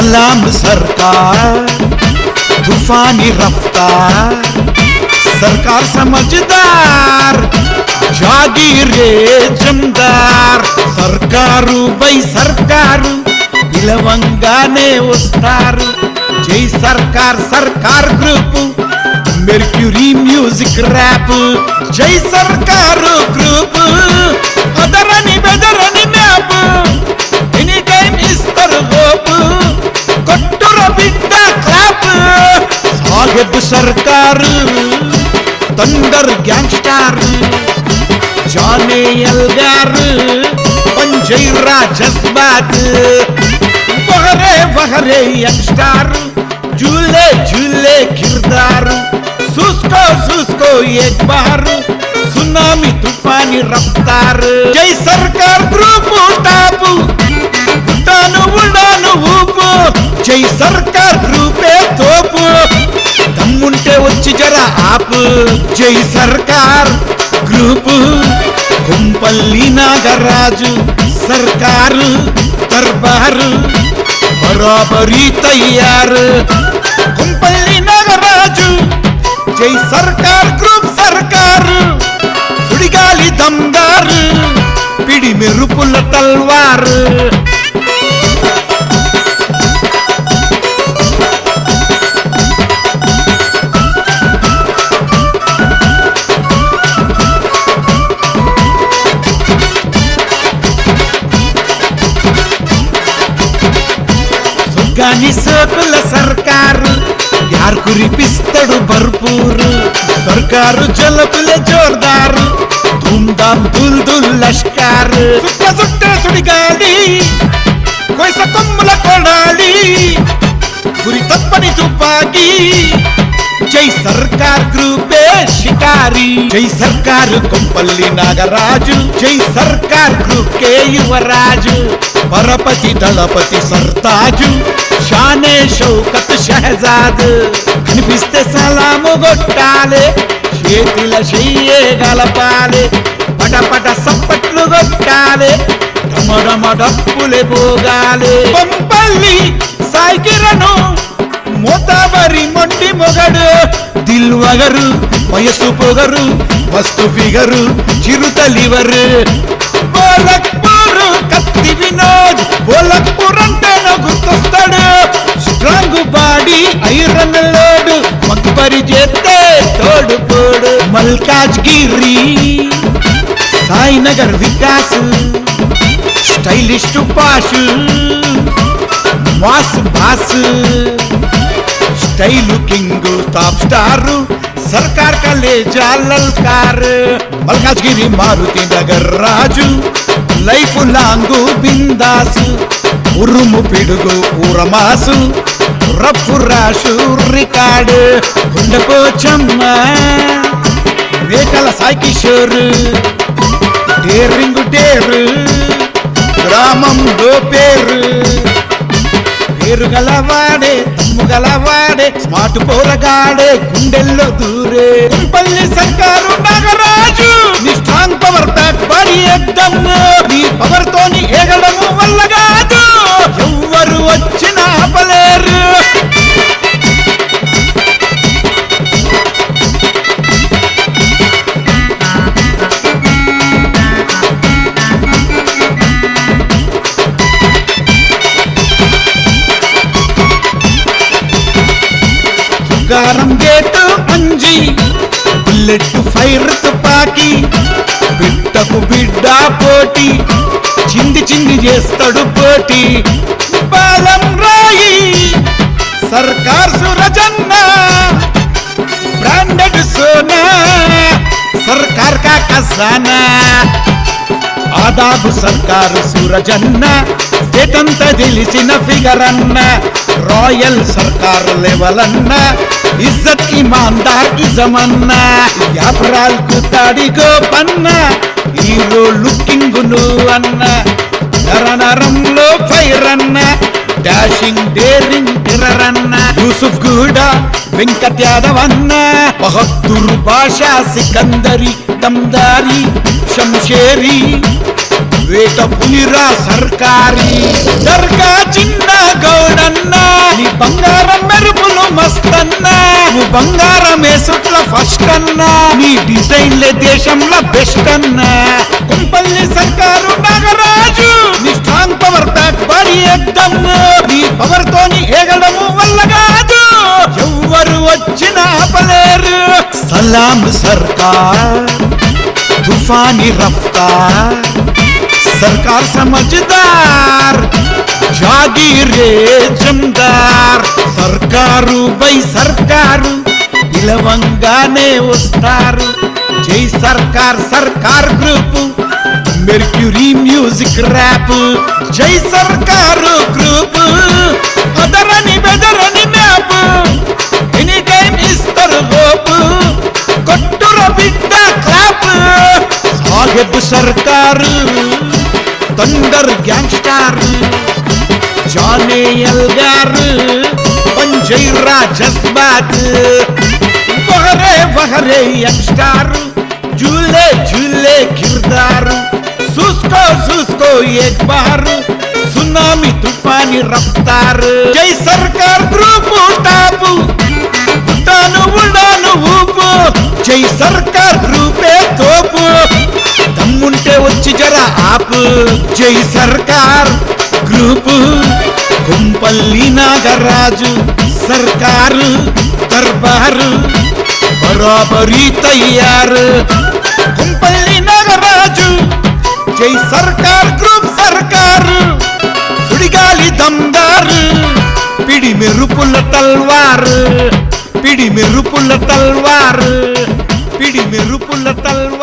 सलाम सरकार तूफानी रफ्तार सरकार समझदार जागीरे जमदार सरकारू बై सरकारू పిలవంగానే వస్తారు జై సర్కార్ సర్కార్ గ్రూప్ మెర్క్యూరీ మ్యూజిక్ ర్యాప్ జై సర్కారు గ్రూప్ అదరని బెదరని మ్యాప్ ఎనీ టైం ఇస్తారు హోప్ కొట్టుర బిడ్డ క్లాప్ సాహెబ్ సర్కారు తండర్ గ్యాంగ్స్టార్ జానే ఎల్గారు पंजैरा जज्बात बहरे बहरे यंगस्टार झूले झूले किरदार सुस्को एक बार सुनामी तूफानी रफ्तार जय सरकार ग्रुप टाप उड़ानु ऊपु जय सरकार ग्रुपे तोपु दम्मुंटे वच्ची जरा आप जय सरकार ग्रुप कुंपल्ली नागराजु सरकार दरबार बराबरी तैयार कुंपल्ली नागराजु जय सरकार ग्रुप सरकार सुडिगाली दमदार पिडी मेरुपुल तलवार గాని సోకుల సర్కారు యార్ కురిపిస్తాడు భర్పూరు సర్కారు జలపులే జోర్దారు ధూమ్ ధామ్ దుల్ దుల్ లష్కార్ సుట్ట సుడిగాలి కొయ్స కొమ్ముల కొడాలి గురి తప్పని తుపాకీ జై సర్కార్ గ్రూపే షికారి జై సర్కారు కొంపల్లి నాగరాజు జై సర్కార్ గ్రూప్ కే యువరాజు పరపతి దళపతి సర్తాజు షానే షౌకత్ షహజాద్ కనిపిస్తే సలాము కొట్టాలే చేతిల చెయ్యే గలపాలే పటపట సప్పట్లు కొట్టాలే డమడమ డప్పులే పోగాలే కొంపల్లి సాయికిరణు మోతాబరి మొండి మొగడు దిల్వగరు వయసు పొగరు వస్తు ఫిగరు చిరుతలివరు బోలక్పూరు కత్తి వినోద్ బోలక్పూర్ అంటే గుర్తొస్తాడు స్ట్రాంగ్ బాడీ ఐరన్ లోడు మక్బరి చేస్తే తోడు పోడు Malkajgiri Sainagar Vikas stylist posh mass boss style king top star सरकार का ले जा ललकार मल्काजगिरी मारुति नगर राजु लैफ लांगु बिंदास उरुमु पिडुगु ऊरमासु रफ्फु राशु रिकार्ड गुंडपोचम्म मेकल साई किशोर डेरिंग डेर ग्रामं दो पेर పేరు గలవాడే తమ్ము గలవాడే స్మార్ట్ పోరగాడే గుండెల్లో దూరే కుంపల్లి సర్కారు నాగరాజు నీ స్ట్రాంగ్ పవర్ బ్యాక్ బాడీ ఎక్దమ్ నీ పవర్ తోని ఎగడము వల్ల కాదు ఎవ్వరు వచ్చినా ఆపలేరు గారం గేటు అంజి బుల్లెట్ ఫైర్ తుపాకీ బిడ్డకు బిడ్డ పోటీ చింది చింది చేస్తాడు పోటీ బాలం రాయి సర్కార్ సురజన్న బ్రాండెడ్ సోనా సర్కార్ కా ఖజానా ఆదాబు సర్కారు సూరజన్న స్టేటంత తెలిసిన ఫిగర్ అన్న రాయల్ సర్కార్ లెవెల్ అన్న ఇజ్జత్ ఇమాందార్ ఇజమన్న యాప్రాల్ కుతాడి గోపన్న హీరో లుకింగ్ నువ్వు అన్న నరనరంలో ఫైర్ అన్న డాషింగ్ డేరింగ్ టెర్రర్ అన్న యూసుఫ్ గూడ వెంకట్ యాదవ్ అన్న బహద్దూర్ బాషా సికందరి దమ్దారి శంషేరి రేట పులిరా సర్కారీ దర్గా చిన్న గౌడన్న నీ బంగారం మెరుపులు మస్తన్నా నువ్వు బంగారం వేసుట్ల ఫస్ట్ అన్నా నీ డిజైన్లే దేశంలో బెస్ట్ అన్నా కుంపల్లి సర్కారు నాగరాజు నీ స్ట్రాంగ్ పవర్ బ్యాక్ బాడీ ఎగ్దమ్ నీ పవర్ తోని ఏగడము వల్ల కాదు ఎవ్వరు వచ్చిన ఆపలేరు సలాం సర్కార్ तूफानी रफ्तार सरकार समझदार जागीरे जमदार सरकारू बై सरकारू పిలవంగానే వస్తారు జై సర్కార్ సర్కార్ గ్రూప్ మెర్క్యూరీ మ్యూజిక్ ర్యాప్ జై సర్కారు గ్రూప్ అదరని బెదరని మ్యాప్ ఎనీ టైం ఇస్తారు హోప్ కొట్టుర బిడ్డ క్లాప్ సాహెబ్ సర్కారు తండర్ గ్యాంగ్స్టార్ జానే ఎల్గారు పంజైరా జజ్బాత్ వహరే వహరే యంగ్స్టార్ झूले झूले किरदार सुस्को एक बार सुनामी तूफानी रफ्तार जय सरकार ग्रुप टाप उड़ानु ऊపు जय सरकार ग्रुपे तोపు దమ్ముంటే వచ్చి జరా ఆపు జై సర్కార్ గ్రూప్ కుంపల్లి నాగరాజు సర్కారు దర్బారు బరాబరీ తయారు కుంపల్లి నాగరాజు జై సర్కార్ గ్రూప్ సర్కారు సుడిగాలి దమ్దారు పిడి మెరుపుల తల్వారు పిడి మెరుపుల తల్వారు పిడి మెరుపుల తల్వారు